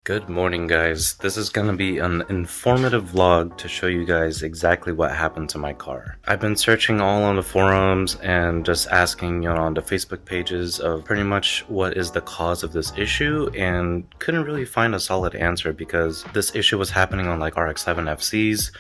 Good morning, guys. This is gonna be an informative vlog to show you guys exactly what happened to my car. I've been searching all on the forums and just asking, on the Facebook pages of pretty much what is the cause of this issue, and couldn't really find a solid answer because this issue was happening on like RX7 FCs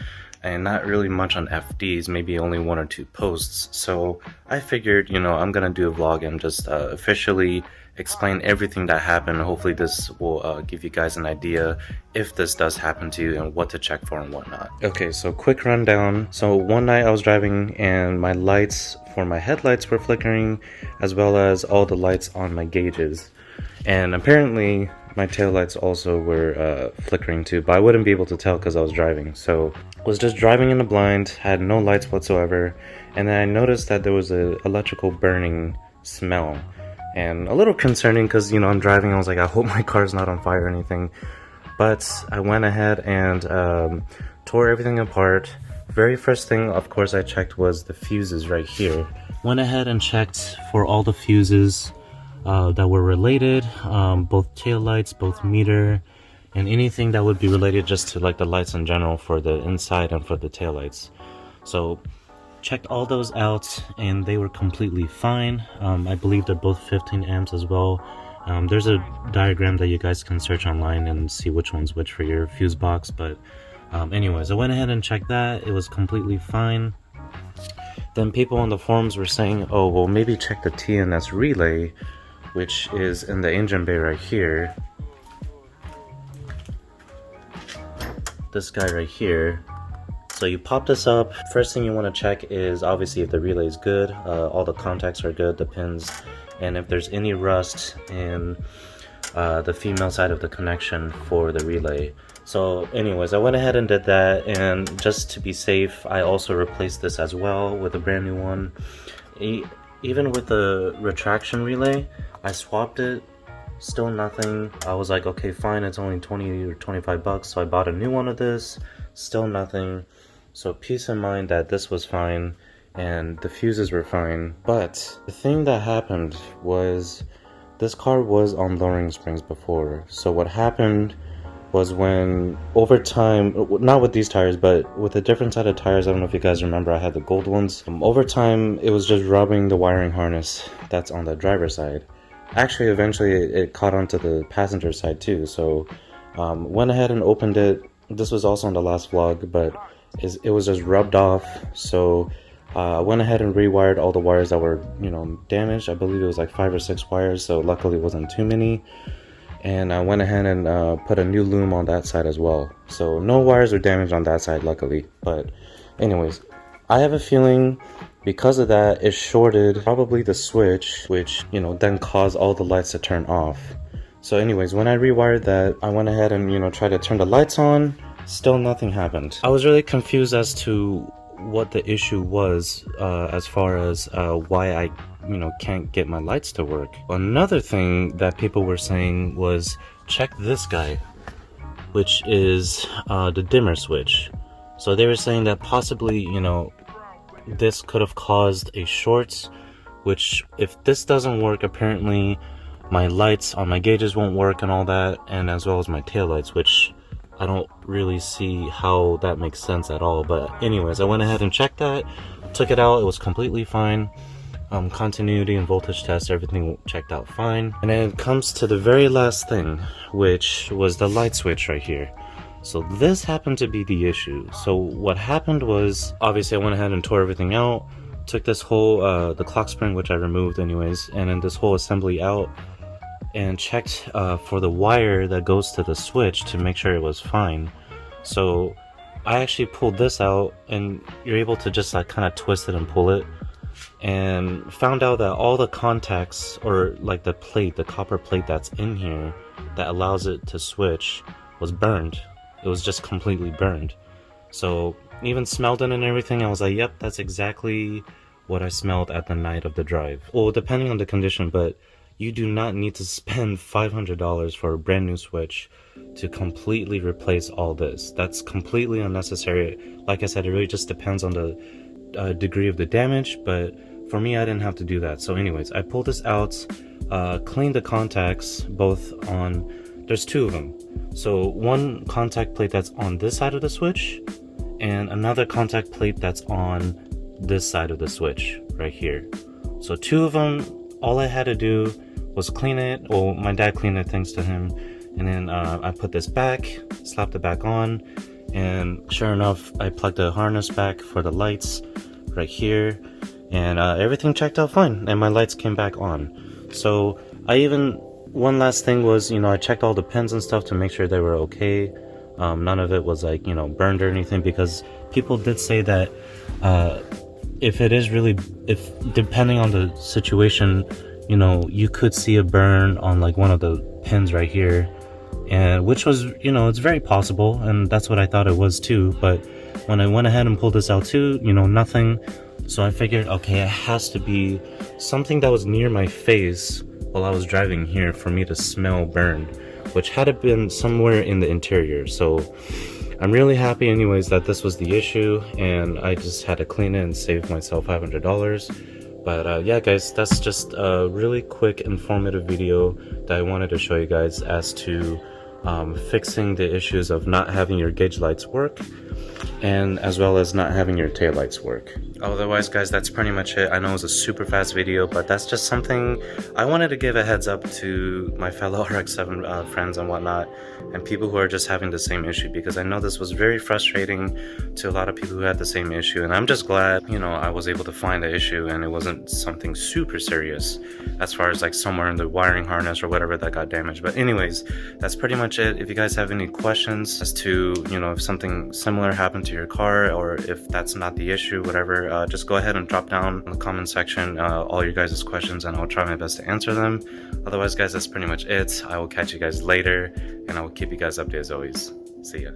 and not really much on FDs, maybe only one or two posts. So I figured, I'm gonna do a vlog and just officially explain everything that happened. Hopefully this will give you guys an idea if this does happen to you and what to check for and whatnot. Okay, so quick rundown. So one night I was driving and my lights for my headlights were flickering, as well as all the lights on my gauges. And apparently my taillights also were flickering too, but I wouldn't be able to tell because I was driving. So I was just driving in the blind, had no lights whatsoever, and then I noticed that there was a electrical burning smell. And a little concerning because, I'm driving, I was like, I hope my car's not on fire or anything. But I went ahead and tore everything apart. Very first thing, of course, I checked was the fuses right here. Went ahead and checked for all the fuses that were related, both tail lights, both meter, and anything that would be related just to like the lights in general for the inside and for the tail lights. So checked all those out and they were completely fine. I believe they're both 15 amps as well. There's a diagram that you guys can search online and see which one's which for your fuse box, but anyways, I went ahead and checked that. It was completely fine. Then people on the forums were saying, oh well, maybe check the TNS relay, which is in the engine bay right here. This guy right here. So you pop this up. First thing you want to check is obviously if the relay is good, all the contacts are good, the pins, and if there's any rust in the female side of the connection for the relay. So anyways, I went ahead and did that, and just to be safe, I also replaced this as well with a brand new one. Even with the retraction relay, I swapped it, still nothing. I was like, okay, fine, it's only 20 or 25 bucks, so I bought a new one of this, still nothing. So peace in mind that this was fine and the fuses were fine. But the thing that happened was this car was on lowering springs before. So what happened was when over time, not with these tires, but with a different set of tires, I don't know if you guys remember, I had the gold ones. Over time, it was just rubbing the wiring harness that's on the driver's side. Actually, eventually it caught onto the passenger side too. So went ahead and opened it. This was also on the last vlog, but it was just rubbed off. So I went ahead and rewired all the wires that were, damaged. I believe it was like 5 or 6 wires, so luckily it wasn't too many. And I went ahead and put a new loom on that side as well. So no wires were damaged on that side, luckily. But anyways, I have a feeling because of that, it shorted probably the switch, which, then caused all the lights to turn off. So anyways, when I rewired that, I went ahead and, tried to turn the lights on. Still nothing happened. I was really confused as to what the issue was as far as why I can't get my lights to work. Another thing that people were saying was check this guy, which is the dimmer switch. So they were saying that possibly this could have caused a short, which if this doesn't work, apparently my lights on my gauges won't work and all that, and as well as my taillights, which I don't really see how that makes sense at all. But anyways, I went ahead and checked that, took it out, it was completely fine. Continuity and voltage test, everything checked out fine. And then it comes to the very last thing, which was the light switch right here. So this happened to be the issue. So what happened was, obviously I went ahead and tore everything out, took this whole, the clock spring, which I removed anyways, and then this whole assembly out, and checked for the wire that goes to the switch to make sure it was fine. So I actually pulled this out, and you're able to just like kind of twist it and pull it, and found out that all the contacts, or like the plate, the copper plate that's in here that allows it to switch, was burned. It was just completely burned. So even smelled it and everything, I was like, yep, that's exactly what I smelled at the night of the drive. Well, depending on the condition, but you do not need to spend $500 for a brand new switch to completely replace all this. That's completely unnecessary. Like I said, it really just depends on the degree of the damage, but for me, I didn't have to do that. So anyways, I pulled this out, cleaned the contacts both on there's two of them. So one contact plate that's on this side of the switch, and another contact plate that's on this side of the switch right here. So two of them, all I had to do was clean it. Well, my dad cleaned it thanks to him. And then I put this back, slapped it back on, and sure enough, I plugged the harness back for the lights right here, and everything checked out fine, and my lights came back on. So one last thing was, I checked all the pins and stuff to make sure they were okay. None of it was like, burned or anything, because people did say that if depending on the situation, you could see a burn on like one of the pins right here, and which was, it's very possible, and that's what I thought it was too. But when I went ahead and pulled this out too, nothing. So I figured, okay, it has to be something that was near my face while I was driving here for me to smell burned, which had it been somewhere in the interior. So I'm really happy anyways that this was the issue, and I just had to clean it and save myself $500. But yeah guys, that's just a really quick informative video that I wanted to show you guys as to fixing the issues of not having your gauge lights work, and as well as not having your tail lights work. Otherwise guys, that's pretty much it. I know it was a super fast video, but that's just something I wanted to give a heads up to my fellow RX7 friends and whatnot, and people who are just having the same issue, because I know this was very frustrating to a lot of people who had the same issue. And I'm just glad, I was able to find the issue and it wasn't something super serious as far as like somewhere in the wiring harness or whatever that got damaged. But anyways, that's pretty much it. If you guys have any questions as to, if something similar happened to your car, or if that's not the issue, whatever, just go ahead and drop down in the comment section all your guys' questions, and I'll try my best to answer them. Otherwise guys, that's pretty much it. I will catch you guys later, and I will keep you guys updated as always. See ya.